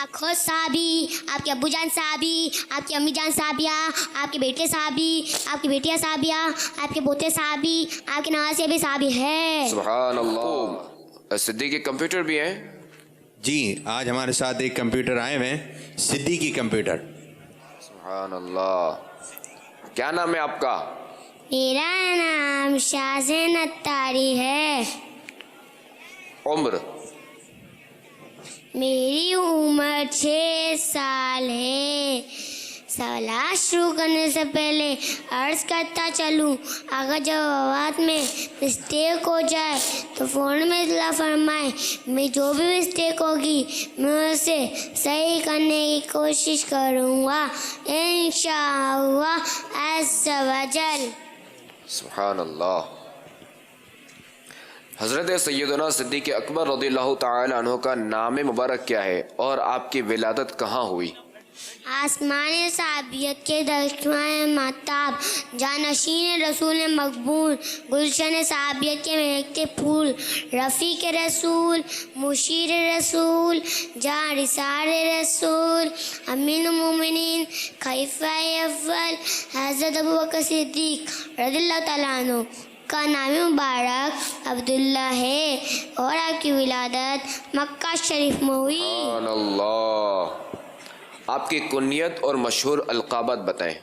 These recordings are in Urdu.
آپ خود صحابی، آپ کے ابو جان صحابی، آپ کی امی جان صحابیہ، آپ کے بیٹے صحابی، آپ کی بیٹیاں صحابیہ، آپ کے پوتے صحابی، آپ کے نواسے بھی صحابی ہے۔ سبحان اللہ۔ صدیقی کمپیوٹر بھی ہیں؟ جی، آج ہمارے ساتھ ایک کمپیوٹر آئے ہوئے ہیں، صدیقی کمپیوٹر۔ سبحان اللہ۔ کیا نام ہے آپ کا؟ میرا نام شازین اتاری ہے۔ عمر؟ میری عمر 6 سال ہے۔ سوالات شروع کرنے سے پہلے عرض کرتا چلوں، اگر جب آواز میں مسٹیک ہو جائے تو فوراً میں اطلاع فرمائیں۔ میں جو بھی مسٹیک ہوگی میں اسے صحیح کرنے کی کوشش کروں گا انشاءاللہ عز و جل۔ سبحان اللہ۔ حضرت سیدنا صدیق اکبر رضی اللہ تعالی عنہ کا نام مبارک کیا ہے اور آپ کی ولادت کہاں ہوئی؟ آسمان صحابیت کے درخشان ماتاب، جانشین رسول مقبول، گلشن صحابیت کے مہکتے پھول، رفیق رسول، مشیر رسول، جانثار رسول، امین المومنین، خلیفہ اول حضرت ابوبکر صدیق رضی اللہ تعالیٰ عنہ کا نام مبارک عبداللہ ہے اور آپ کی ولادت مکہ شریف میں ہوئی۔ سبحان اللہ۔ آپ کی کنیت اور مشہور القابات بتائیں۔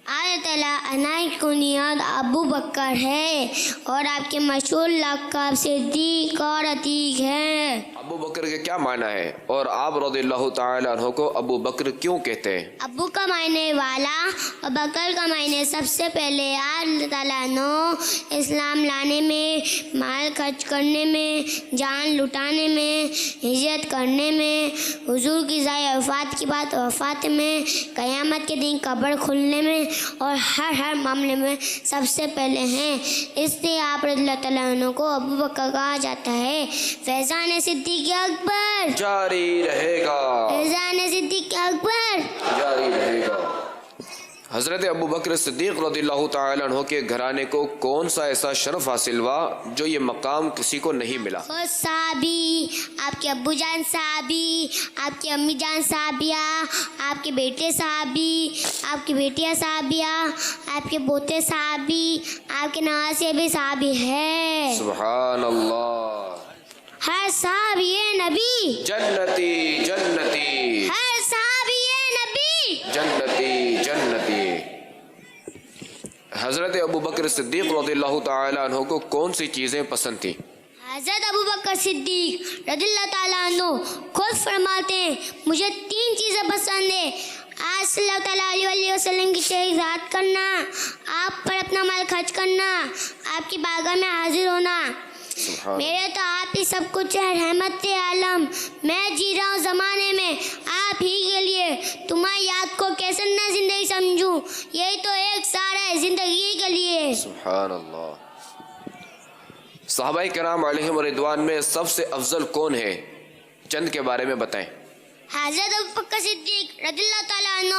اللہ تعالیٰ عنہ کی کنیت ابو بکر ہے اور آپ کے مشہور لقب صدیق اور عتیق ہیں۔ ابو بکر کے کیا معنی ہے اور آپ رضی اللہ تعالی عنہ کو ابو بکر کیوں کہتے ہیں؟ ابو کا معنی والا اور بکر کا معنی سب سے پہلے اللہ تعالیٰ عنہ اسلام لانے میں، مال خرچ کرنے میں، جان لٹانے میں، ہجرت کرنے میں، حضور کی ظاہر وفات کی بات وفات میں، قیامت کے دن قبر کھلنے میں اور ہر معاملے میں سب سے پہلے ہیں، اس لیے آپ رضی اللہ تعالیٰ عنہ کو ابو بکر کہا جاتا ہے۔ فیضان صدیق اکبر جاری رہے گا، فیضان صدیق اکبر جاری رہے گا۔ حضرت ابو بکر صدیق رضی اللہ تعالی عنہ کے گھرانے کو کون سا ایسا شرف حاصل ہوا جو یہ مقام کسی کو نہیں ملا؟ خود صحابی، آپ کے ابو جان صحابی، آپ کی امی جان صحابیہ، آپ کے بیٹے صحابی، آپ کی بیٹیاں صحابیہ، آپ کے پوتے صحابی، آپ کے نواسے بھی صحابی ہے۔ سبحان اللہ۔ ہر صحابی نبی جنتی جنتی، ہر صحابی نبی جنتی جنتی۔ حضرت ابو بکر صدیق رضی اللہ تعالی عنہ کو کون سی چیزیں پسند تھیں؟ حضرت ابو بکر صدیق رضی اللہ تعالیٰ عنہ خود فرماتے ہیں مجھے 3 چیزیں پسند ہیں۔ آج صلی اللہ تعالیٰ علیہ وسلم کی شہادت کرنا، آپ پر اپنا مال خرچ کرنا، آپ کی بارگاہ میں حاضر ہونا۔ میرے تو آپ ہی سب کچھ ہے، رحمت عالم، میں جی رہا ہوں زمانے میں آپ ہی کے لیے، تمہاری یاد کو کیسے نہ زندگی سمجھوں، یہی تو ایک سارا ہے زندگی کے لیے۔ سبحان اللہ۔ صحابہ کرام علیہم رضوان میں سب سے افضل کون ہے؟ چند کے بارے میں بتائیں۔ حضرت ابوبکر صدیق رضی اللہ تعالیٰ عنہ،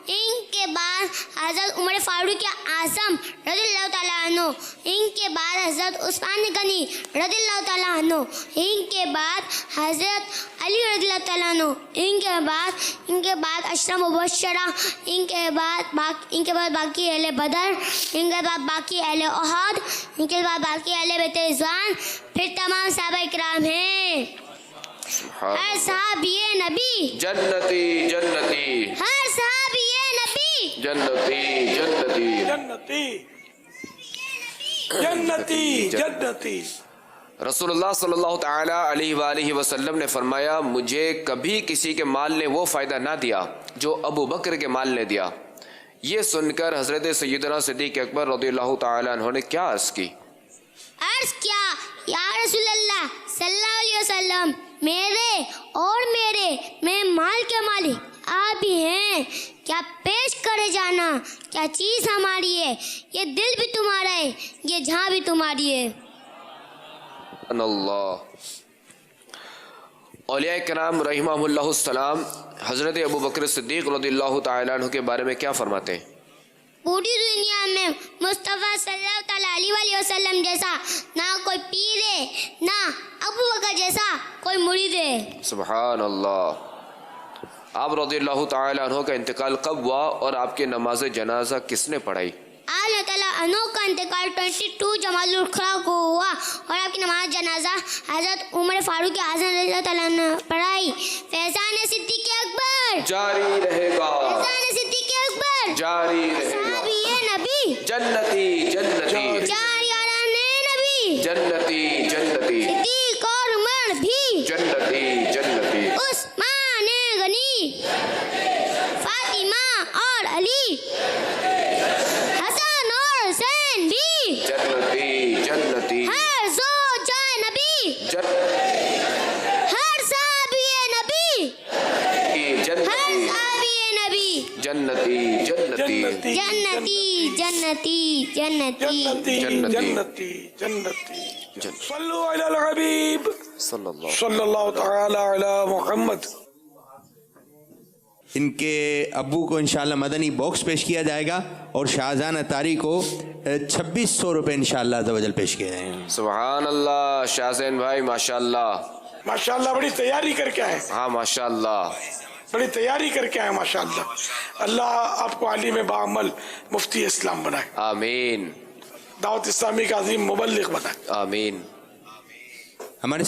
ان کے بعد حضرت عمر فاروق اعظم رضی اللہ تعالیٰ عنہ، ان کے بعد حضرت عثمان غنی رضی اللہ تعالیٰ عنہ، ان کے بعد حضرت علی رضی اللہ تعالیٰ عنہ، ان کے بعد اشرا مبشرہ، ان کے بعد باقی اہل بدر، ان کے بعد باقی اہل احد، ان کے بعد باقی اہل بیت رضوان، پھر تمام صحابہ کرام ہیں۔ ہر صحابی نبی جنتی جنتی، ہر صحابی نبی جنتی جنتی، جنتی جنتی جنتی۔ رسول اللہ صلی اللہ تعالی علیہ وآلہ وسلم نے فرمایا مجھے کبھی کسی کے مال نے وہ فائدہ نہ دیا جو ابو بکر کے مال نے دیا۔ یہ سن کر حضرت سیدنا صدیق اکبر رضی اللہ تعالی عنہ نے کیا عرض کی؟ عرض کیا یا رسول اللہ صلی اللہ علیہ وسلم، میرے مال کے مالک آپ ہی ہیں، کیا پیش کرے جانا، کیا چیز ہماری ہے، یہ دل بھی تمہارا ہے، یہ جہاں بھی تمہاری ہے۔ اللہ۔ اولیاء کرام رحمہم اللہ السلام حضرت ابو بکر صدیق رضی اللہ تعالی عنہ کے بارے میں کیا فرماتے ہیں؟ پوری دنیا میں مصطفیٰ صلی اللہ تعالیٰ علیہ وسلم جیسا نہ کوئی پیر ہے، نہ ابو بکر جیسا کوئی مرید ہے۔ سبحان اللہ۔ آپ رضی اللہ تعالیٰ عنہ کا انتقال کب ہوا اور آپ کی نماز جنازہ کس نے پڑھائی؟ اللہ تعالیٰ عنہ کا انتقال 22 جمادی الاخری کو ہوا اور آپ کی نماز جنازہ حضرت عمر فاروق اعظم رضی اللہ تعالیٰ عنہ نے پڑھائی۔ فیضان صدیق اکبر جاری رہے گا، فیضان صدیق اکبر، جاری رہے گا، صحابی نبی، جنتی جنتی جاریان نبی، جنتی جنتی صدیق اور عمر بھی، جنتی جنتی عثمان غنی، فاطمہ اور علی، حسن اور حسین بھی، جنتی جنتی ہر زوجہ نبی، ہر صحابی نبی، ہر جنتی صحابی نبی، جنتی جنتی جنتی جنتی جنتی جنتی جنتی جنتی جنتی صلو علی الحبیب صلی اللہ تعالی علی محمد۔ ان کے ابو کو انشاءاللہ مدنی باکس پیش کیا جائے گا اور شاہجہاں اتاری کو 2600 روپے انشاءاللہ عز و جل پیش کیے جائیں گے۔ سبحان اللہ، شاہ زین بھائی ماشاءاللہ، ماشاءاللہ بڑی تیاری کر کے آئے، ہاں ماشاءاللہ، بڑی تیاری کر کے آئے ماشاءاللہ۔ اللہ آپ کو عالم بعمل مفتی اسلام بنائے، آمین دعوت اسلامی کا عظیم مبلغ بنائے۔ آمین۔ ہمارے